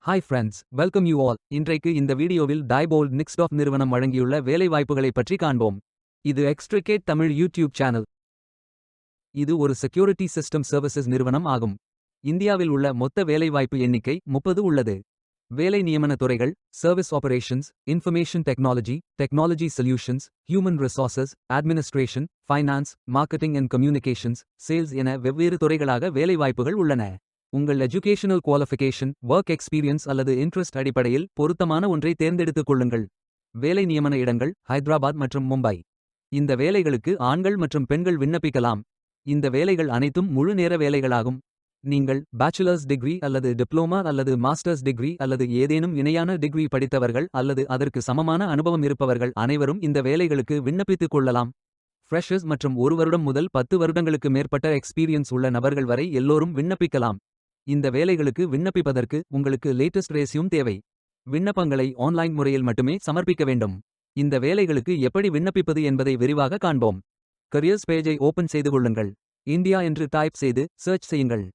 Hi friends, welcome you all. இன்றைக்கு இந்த வீடியோவில் டைபோல்ட் நிக்ஸ்டாஃப் நிறுவனம் வழங்கியுள்ள வேலைவாய்ப்புகளை பற்றி காண்போம். இது எக்ஸ்ட்ரிகேட் தமிழ் யூடியூப் சேனல். இது ஒரு செக்யூரிட்டி சிஸ்டம் சர்வீசஸ் நிறுவனம் ஆகும். இந்தியாவில் உள்ள மொத்த வேலைவாய்ப்பு எண்ணிக்கை 30 உள்ளது. வேலை நியமன துறைகள்: service operations, information technology, technology solutions, human resources, administration, finance, marketing and communications, sales என வெவ்வேறு துறைகளாக வேலைவாய்ப்புகள் உள்ளன. உங்கள் எஜுகேஷனல் குவாலிஃபிகேஷன், ஒர்க் எக்ஸ்பீரியன்ஸ் அல்லது இன்ட்ரெஸ்ட் அடிப்படையில் பொருத்தமான ஒன்றை தேர்ந்தெடுத்துக் கொள்ளுங்கள். வேலை நியமன இடங்கள்: ஹைதராபாத் மற்றும் மும்பை. இந்த வேலைகளுக்கு ஆண்கள் மற்றும் பெண்கள் விண்ணப்பிக்கலாம். இந்த வேலைகள் அனைத்தும் முழு நேர வேலைகளாகும். நீங்கள் பேச்சுலர்ஸ் டிகிரி அல்லது டிப்ளோமா அல்லது மாஸ்டர்ஸ் டிகிரி அல்லது ஏதேனும் இணையான டிகிரி படித்தவர்கள் அல்லது அதற்கு சமமான அனுபவம் இருப்பவர்கள் அனைவரும் இந்த வேலைகளுக்கு விண்ணப்பித்துக் கொள்ளலாம். ஃப்ரெஷர்ஸ் மற்றும் 1 வருடம் முதல் 10 வருடங்களுக்கு மேற்பட்ட எக்ஸ்பீரியன்ஸ் உள்ள நபர்கள் வரை எல்லோரும் விண்ணப்பிக்கலாம். இந்த வேலைகளுக்கு விண்ணப்பிப்பதற்கு உங்களுக்கு லேட்டஸ்ட் ரெஸ்யூம் தேவை. விண்ணப்பங்களை ஆன்லைன் முறையில் மட்டுமே சமர்ப்பிக்க வேண்டும். இந்த வேலைகளுக்கு எப்படி விண்ணப்பிப்பது என்பதை விரிவாக காண்போம். கரியர்ஸ் பேஜை ஓபன் செய்து கொள்ளுங்கள். இந்தியா என்று டைப் செய்து சர்ச் செய்யுங்கள்.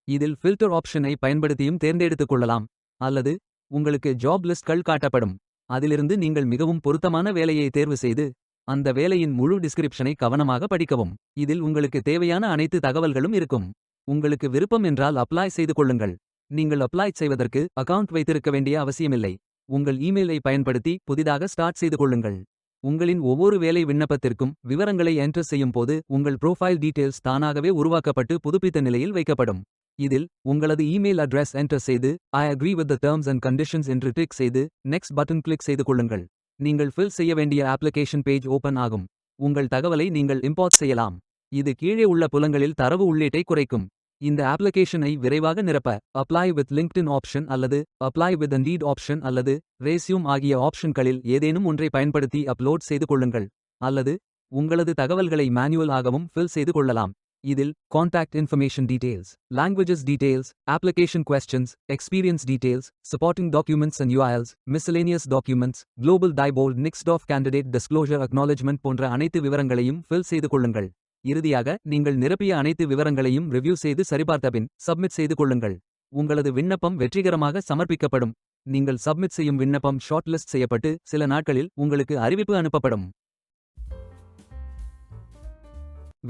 இதில் ஃபில்டர் ஆப்ஷனை பயன்படுத்தியும் தேர்ந்தெடுத்துக் கொள்ளலாம். அல்லது உங்களுக்கு ஜாப் லிஸ்ட்கள் காட்டப்படும். அதிலிருந்து நீங்கள் மிகவும் பொருத்தமான வேலையை தேர்வு செய்து அந்த வேலையின் முழு டிஸ்கிரிப்ஷனை கவனமாக படிக்கவும். இதில் உங்களுக்கு தேவையான அனைத்து தகவல்களும் இருக்கும். உங்களுக்கு விருப்பம் என்றால் அப்ளை செய்து கொள்ளுங்கள். நீங்கள் அப்ளை செய்வதற்கு அக்கவுண்ட் வைத்திருக்க வேண்டிய அவசியமில்லை. உங்கள் இமெயிலை பயன்படுத்தி புதிதாக ஸ்டார்ட் செய்து கொள்ளுங்கள். உங்களின் ஒவ்வொரு வேலை விண்ணப்பத்திற்கும் விவரங்களை என்டர் செய்யும் போது உங்கள் ப்ரோஃபைல் டீடைல்ஸ் தானாகவே உருவாக்கப்பட்டு புதுப்பித்த நிலையில் வைக்கப்படும். இதில் உங்களது இமெயில் அட்ரஸ் என்டர் செய்து I agree with the terms and conditions என்று கிளிக் செய்து நெக்ஸ்ட் பட்டன் கிளிக் செய்து கொள்ளுங்கள். நீங்கள் ஃபில் செய்ய வேண்டிய அப்ளிகேஷன் பேஜ் ஓபன் ஆகும். உங்கள் தகவலை நீங்கள் இம்போர்ட் செய்யலாம். இது கீழே உள்ள புலங்களில் தரவு உள்ளீட்டை குறைக்கும். இந்த அப்ளிகேஷனை விரைவாக நிரப்ப அப்ளை வித் லிங்க்டின் ஆப்ஷன் அல்லது அப்ளை வித் இண்டீட் ஆப்ஷன் அல்லது ரெஸ்யூம் ஆகிய ஆப்ஷன்களில் ஏதேனும் ஒன்றை பயன்படுத்தி அப்லோட் செய்து கொள்ளுங்கள். அல்லது உங்களது தகவல்களை மேனுவல் ஆகவும் ஃபில் செய்து கொள்ளலாம். இதில் contact information details, languages details, application questions, experience details, supporting documents and யூஐஎல்ஸ், மிஸ்செலேனியஸ் டாக்குமெண்ட்ஸ், குளோபல் டைபோல்ட் நிக்ஸ்டாஃப் கேண்டிடேட் டிஸ்க்ளோஷர் அக்னாலஜ்மெண்ட் போன்ற அனைத்து விவரங்களையும் ஃபில் செய்து கொள்ளுங்கள். இறுதியாக நீங்கள் நிரப்பிய அனைத்து விவரங்களையும் ரிவ்யூ செய்து சரிபார்த்தபின் சப்மிட் செய்து கொள்ளுங்கள். உங்களது விண்ணப்பம் வெற்றிகரமாக சமர்ப்பிக்கப்படும். நீங்கள் சப்மிட் செய்யும் விண்ணப்பம் ஷார்ட் லிஸ்ட் செய்யப்பட்டு சில நாட்களில் உங்களுக்கு அறிவிப்பு அனுப்பப்படும்.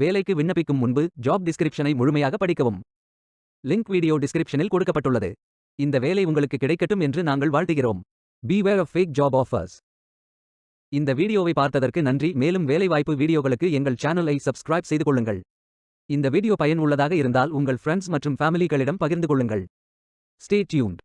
வேலைக்கு விண்ணப்பிக்கும் முன்பு ஜாப் டிஸ்கிரிப்ஷனை முழுமையாக படிக்கவும். லிங்க் வீடியோ டிஸ்கிரிப்ஷனில் கொடுக்கப்பட்டுள்ளது. இந்த வேலை உங்களுக்கு கிடைக்கட்டும் என்று நாங்கள் வாழ்த்துகிறோம். Beware of fake job offers. இந்த வீடியோவை பார்த்ததற்கு நன்றி. மேலும் வேலைவாய்ப்பு வீடியோகளுக்கு எங்கள் சேனலை சப்ஸ்கிரைப் செய்து கொள்ளுங்கள். இந்த வீடியோ பயன் உள்ளதாக இருந்தால் உங்கள் ஃப்ரெண்ட்ஸ் மற்றும் ஃபேமிலிகளிடம் பகிர்ந்து கொள்ளுங்கள். Stay tuned.